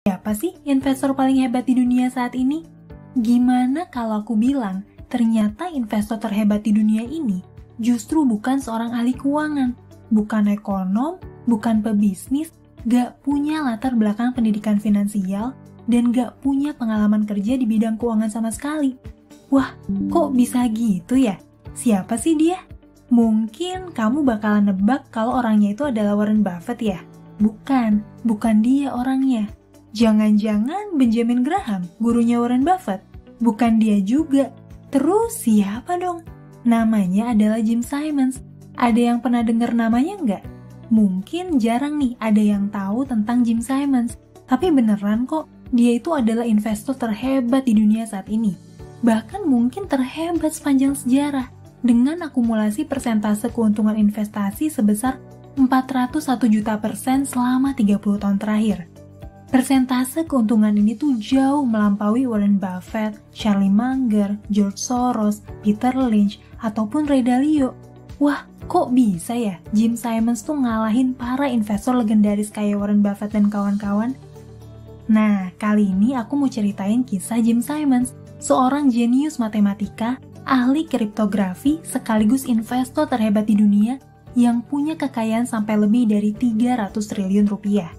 Siapa sih investor paling hebat di dunia saat ini? Gimana kalau aku bilang, ternyata investor terhebat di dunia ini justru bukan seorang ahli keuangan, bukan ekonom, bukan pebisnis, gak punya latar belakang pendidikan finansial, dan gak punya pengalaman kerja di bidang keuangan sama sekali. Wah, kok bisa gitu ya? Siapa sih dia? Mungkin kamu bakalan nebak kalau orangnya itu adalah Warren Buffett ya? Bukan dia orangnya. Jangan-jangan Benjamin Graham, gurunya Warren Buffett? Bukan dia juga. Terus siapa dong? Namanya adalah Jim Simons. Ada yang pernah dengar namanya nggak? Mungkin jarang nih ada yang tahu tentang Jim Simons. Tapi beneran kok, dia itu adalah investor terhebat di dunia saat ini. Bahkan mungkin terhebat sepanjang sejarah. Dengan akumulasi persentase keuntungan investasi sebesar 401 juta % selama 30 tahun terakhir. Persentase keuntungan ini tuh jauh melampaui Warren Buffett, Charlie Munger, George Soros, Peter Lynch, ataupun Ray Dalio. Wah, kok bisa ya Jim Simons tuh ngalahin para investor legendaris kayak Warren Buffett dan kawan-kawan? Nah, kali ini aku mau ceritain kisah Jim Simons, seorang jenius matematika, ahli kriptografi, sekaligus investor terhebat di dunia yang punya kekayaan sampai lebih dari 300 triliun rupiah.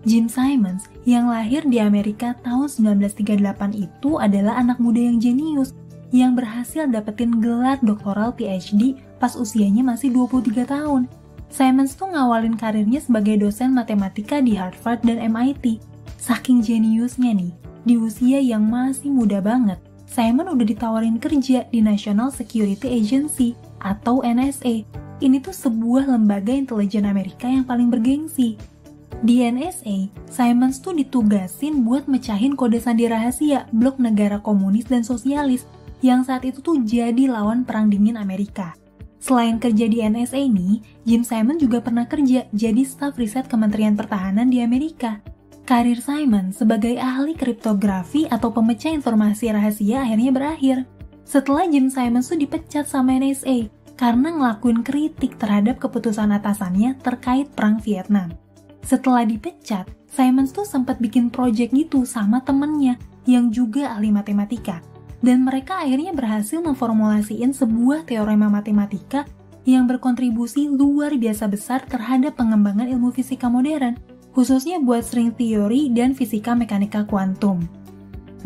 Jim Simons yang lahir di Amerika tahun 1938 itu adalah anak muda yang jenius yang berhasil dapetin gelar doktoral PhD pas usianya masih 23 tahun. Simons tuh ngawalin karirnya sebagai dosen matematika di Harvard dan MIT. Saking jeniusnya nih, di usia yang masih muda banget, Simon udah ditawarin kerja di National Security Agency atau NSA. Ini tuh sebuah lembaga intelijen Amerika yang paling bergengsi. Di NSA, Simons tuh ditugasin buat mecahin kode sandi rahasia blok negara komunis dan sosialis yang saat itu tuh jadi lawan perang dingin Amerika. Selain kerja di NSA nih, Jim Simons juga pernah kerja jadi staf riset Kementerian Pertahanan di Amerika. Karir Simons sebagai ahli kriptografi atau pemecah informasi rahasia akhirnya berakhir. Setelah Jim Simons tuh dipecat sama NSA karena ngelakuin kritik terhadap keputusan atasannya terkait perang Vietnam. Setelah dipecat, Simons tuh sempat bikin project gitu sama temennya yang juga ahli matematika. Dan mereka akhirnya berhasil memformulasiin sebuah teorema matematika yang berkontribusi luar biasa besar terhadap pengembangan ilmu fisika modern, khususnya buat string theory dan fisika mekanika kuantum.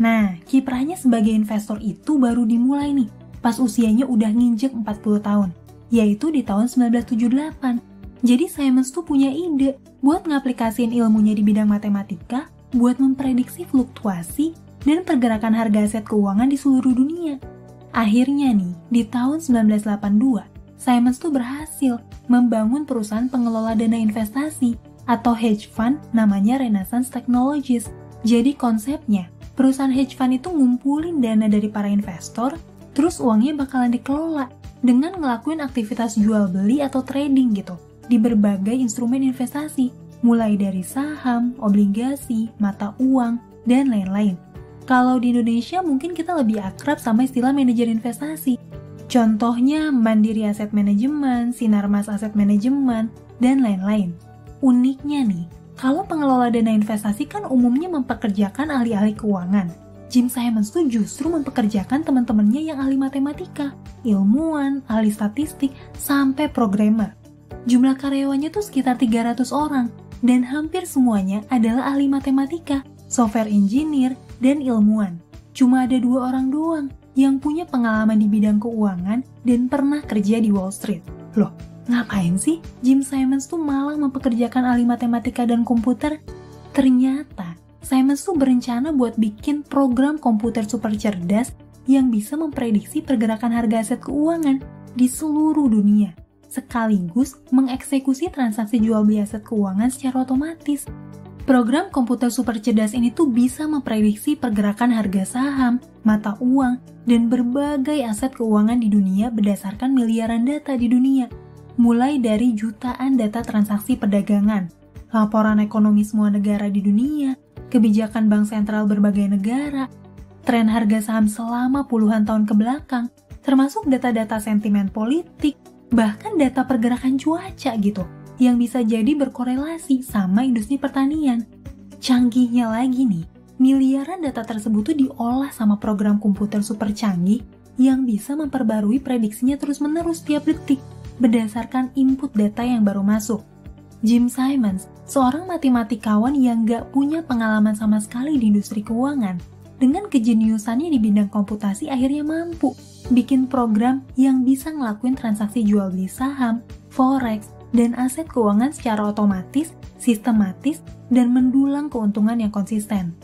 Nah, kiprahnya sebagai investor itu baru dimulai nih, pas usianya udah nginjek 40 tahun, yaitu di tahun 1978. Jadi Simons tuh punya ide buat ngaplikasiin ilmunya di bidang matematika buat memprediksi fluktuasi dan pergerakan harga aset keuangan di seluruh dunia. Akhirnya nih, di tahun 1982, Simons tuh berhasil membangun perusahaan pengelola dana investasi atau hedge fund namanya Renaissance Technologies. Jadi konsepnya, perusahaan hedge fund itu ngumpulin dana dari para investor, terus uangnya bakalan dikelola dengan ngelakuin aktivitas jual beli atau trading gitu di berbagai instrumen investasi, mulai dari saham, obligasi, mata uang, dan lain-lain. Kalau di Indonesia mungkin kita lebih akrab sama istilah manajer investasi. Contohnya Mandiri Asset Management, Sinarmas Asset Management, dan lain-lain. Uniknya nih, kalau pengelola dana investasi kan umumnya mempekerjakan ahli-ahli keuangan. Jim Simons tuh justru mempekerjakan teman-temannya yang ahli matematika, ilmuwan, ahli statistik, sampai programmer. Jumlah karyawannya tuh sekitar 300 orang, dan hampir semuanya adalah ahli matematika, software engineer, dan ilmuwan. Cuma ada 2 orang doang yang punya pengalaman di bidang keuangan dan pernah kerja di Wall Street. Loh, ngapain sih Jim Simons tuh malah mempekerjakan ahli matematika dan komputer? Ternyata, Simons tuh berencana buat bikin program komputer super cerdas yang bisa memprediksi pergerakan harga aset keuangan di seluruh dunia, sekaligus mengeksekusi transaksi jual beli aset keuangan secara otomatis. Program komputer super cerdas ini tuh bisa memprediksi pergerakan harga saham, mata uang, dan berbagai aset keuangan di dunia berdasarkan miliaran data di dunia, mulai dari jutaan data transaksi perdagangan, laporan ekonomi semua negara di dunia, kebijakan bank sentral berbagai negara, tren harga saham selama puluhan tahun ke belakang, termasuk data-data sentimen politik, bahkan data pergerakan cuaca gitu, yang bisa jadi berkorelasi sama industri pertanian. Canggihnya lagi nih, miliaran data tersebut tuh diolah sama program komputer super canggih yang bisa memperbarui prediksinya terus-menerus tiap detik berdasarkan input data yang baru masuk. Jim Simons, seorang matematikawan yang gak punya pengalaman sama sekali di industri keuangan, dengan kejeniusannya di bidang komputasi akhirnya mampu bikin program yang bisa ngelakuin transaksi jual beli saham, forex, dan aset keuangan secara otomatis, sistematis, dan mendulang keuntungan yang konsisten.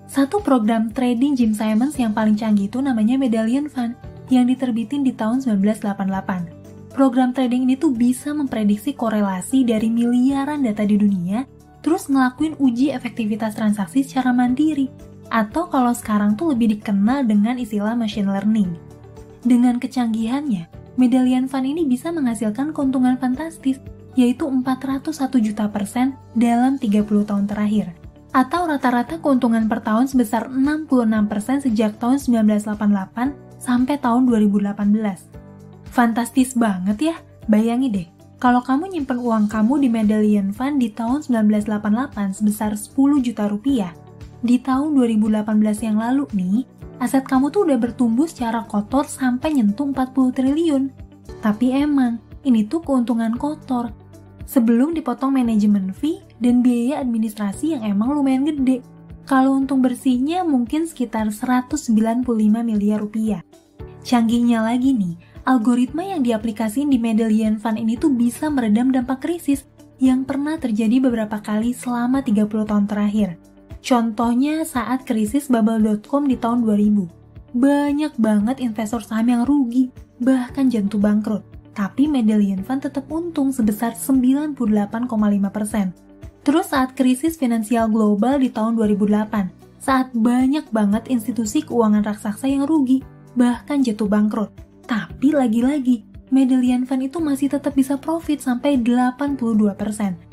Satu program trading Jim Simons yang paling canggih itu namanya Medallion Fund yang diterbitin di tahun 1988. Program trading ini tuh bisa memprediksi korelasi dari miliaran data di dunia, terus ngelakuin uji efektivitas transaksi secara mandiri, atau kalau sekarang tuh lebih dikenal dengan istilah machine learning. Dengan kecanggihannya, Medallion Fund ini bisa menghasilkan keuntungan fantastis, yaitu 401 juta % dalam 30 tahun terakhir, atau rata-rata keuntungan per tahun sebesar 66% sejak tahun 1988 sampai tahun 2018. Fantastis banget ya, bayangin deh, kalau kamu nyimpen uang kamu di Medallion Fund di tahun 1988 sebesar 10 juta rupiah, di tahun 2018 yang lalu nih, aset kamu tuh udah bertumbuh secara kotor sampai nyentuh 40 triliun. Tapi emang, ini tuh keuntungan kotor. Sebelum dipotong manajemen fee dan biaya administrasi yang emang lumayan gede. Kalau untung bersihnya mungkin sekitar 195 miliar rupiah. Canggihnya lagi nih, algoritma yang diaplikasiin di Medallion Fund ini tuh bisa meredam dampak krisis yang pernah terjadi beberapa kali selama 30 tahun terakhir. Contohnya saat krisis bubble.com di tahun 2000. Banyak banget investor saham yang rugi, bahkan jatuh bangkrut. Tapi Medallion Fund tetap untung sebesar 98,5%. Terus saat krisis finansial global di tahun 2008, saat banyak banget institusi keuangan raksasa yang rugi, bahkan jatuh bangkrut. Tapi lagi-lagi, Medallion Fund itu masih tetap bisa profit sampai 82%.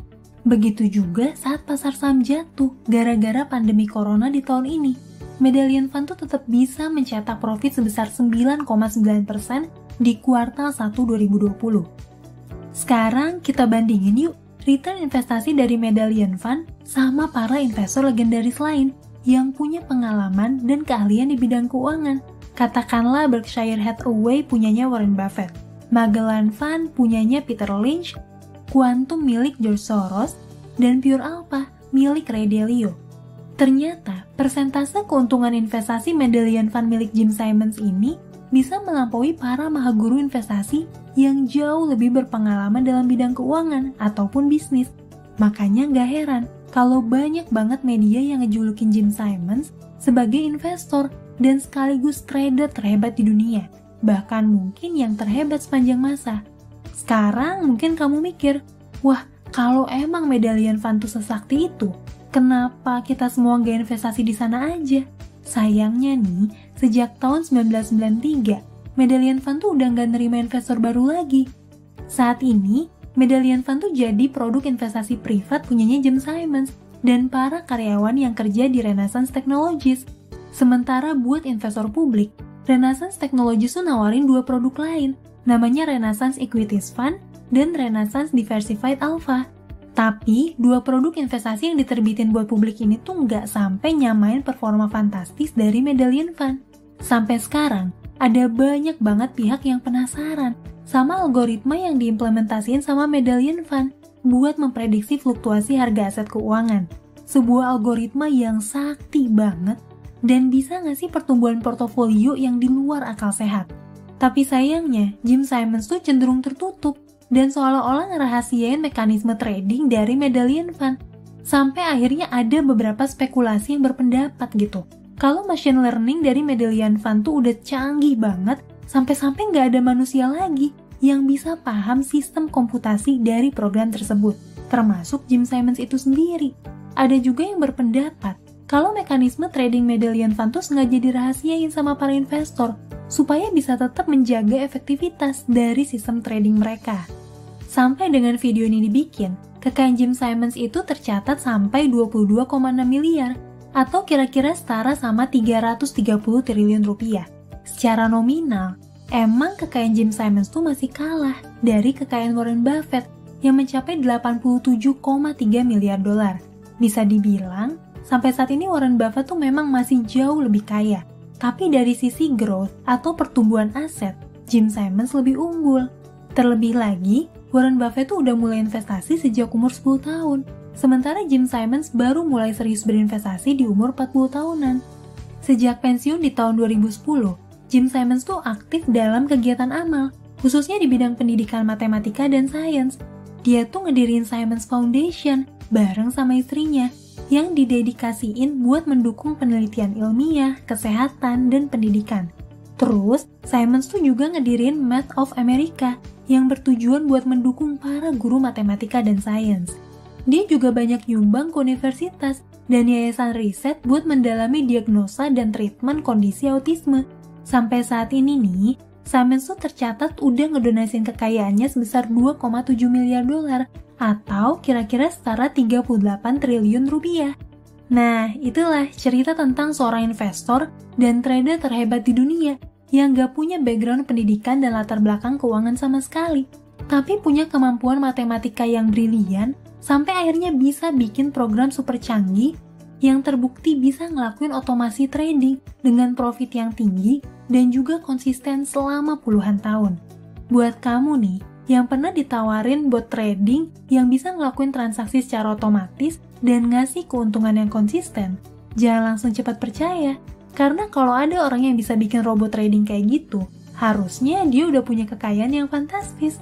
Begitu juga saat pasar saham jatuh gara-gara pandemi corona di tahun ini. Medallion Fund tuh tetap bisa mencetak profit sebesar 9,9% di kuartal 1 2020. Sekarang kita bandingin yuk return investasi dari Medallion Fund sama para investor legendaris lain yang punya pengalaman dan keahlian di bidang keuangan. Katakanlah Berkshire Hathaway punyanya Warren Buffett, Magellan Fund punyanya Peter Lynch, Quantum milik George Soros, dan Pure Alpha milik Ray Dalio. Ternyata, persentase keuntungan investasi Medallion Fund milik Jim Simons ini bisa melampaui para mahaguru investasi yang jauh lebih berpengalaman dalam bidang keuangan ataupun bisnis. Makanya nggak heran kalau banyak banget media yang ngejulukin Jim Simons sebagai investor dan sekaligus trader terhebat di dunia, bahkan mungkin yang terhebat sepanjang masa. Sekarang mungkin kamu mikir, wah kalau emang Medallion Fund tuh sesakti itu, kenapa kita semua nggak investasi di sana aja? Sayangnya nih, sejak tahun 1993, Medallion Fund tuh udah nggak nerima investor baru lagi. Saat ini, Medallion Fund tuh jadi produk investasi privat punyanya Jim Simons dan para karyawan yang kerja di Renaissance Technologies. Sementara buat investor publik, Renaissance Technologies tuh nawarin dua produk lain, namanya Renaissance Equities Fund dan Renaissance Diversified Alpha. Tapi, dua produk investasi yang diterbitin buat publik ini tuh nggak sampai nyamain performa fantastis dari Medallion Fund. Sampai sekarang, ada banyak banget pihak yang penasaran sama algoritma yang diimplementasiin sama Medallion Fund buat memprediksi fluktuasi harga aset keuangan. Sebuah algoritma yang sakti banget dan bisa ngasih pertumbuhan portofolio yang di luar akal sehat. Tapi sayangnya, Jim Simons tuh cenderung tertutup dan seolah-olah ngerahasiain mekanisme trading dari Medallion Fund. Sampai akhirnya ada beberapa spekulasi yang berpendapat gitu. Kalau machine learning dari Medallion Fund tuh udah canggih banget, sampai-sampai nggak ada manusia lagi yang bisa paham sistem komputasi dari program tersebut, termasuk Jim Simons itu sendiri. Ada juga yang berpendapat kalau mekanisme trading Medallion Fund tuh sengaja dirahasiain sama para investor supaya bisa tetap menjaga efektivitas dari sistem trading mereka. Sampai dengan video ini dibikin, kekayaan Jim Simons itu tercatat sampai 22,6 miliar atau kira-kira setara sama 330 triliun rupiah. Secara nominal, emang kekayaan Jim Simons tuh masih kalah dari kekayaan Warren Buffett yang mencapai 87,3 miliar dolar. Bisa dibilang, sampai saat ini Warren Buffett tuh memang masih jauh lebih kaya. Tapi dari sisi growth atau pertumbuhan aset, Jim Simons lebih unggul. Terlebih lagi, Warren Buffett tuh udah mulai investasi sejak umur 10 tahun. Sementara Jim Simons baru mulai serius berinvestasi di umur 40 tahunan. Sejak pensiun di tahun 2010, Jim Simons tuh aktif dalam kegiatan amal, khususnya di bidang pendidikan matematika dan sains. Dia tuh ngedirin Simons Foundation bareng sama istrinya, yang didedikasiin buat mendukung penelitian ilmiah, kesehatan, dan pendidikan. Terus, Simons tuh juga ngedirin Math of America yang bertujuan buat mendukung para guru matematika dan sains. Dia juga banyak nyumbang ke universitas dan yayasan riset buat mendalami diagnosa dan treatment kondisi autisme. Sampai saat ini nih, Simons tuh tercatat udah ngedonasin kekayaannya sebesar 2,7 miliar dolar atau kira-kira setara 38 triliun rupiah. Nah, itulah cerita tentang seorang investor dan trader terhebat di dunia yang gak punya background pendidikan dan latar belakang keuangan sama sekali, tapi punya kemampuan matematika yang brilian sampai akhirnya bisa bikin program super canggih yang terbukti bisa ngelakuin otomasi trading dengan profit yang tinggi dan juga konsisten selama puluhan tahun. Buat kamu nih, yang pernah ditawarin bot trading yang bisa ngelakuin transaksi secara otomatis dan ngasih keuntungan yang konsisten, jangan langsung cepat percaya. Karena kalau ada orang yang bisa bikin robot trading kayak gitu, harusnya dia udah punya kekayaan yang fantastis.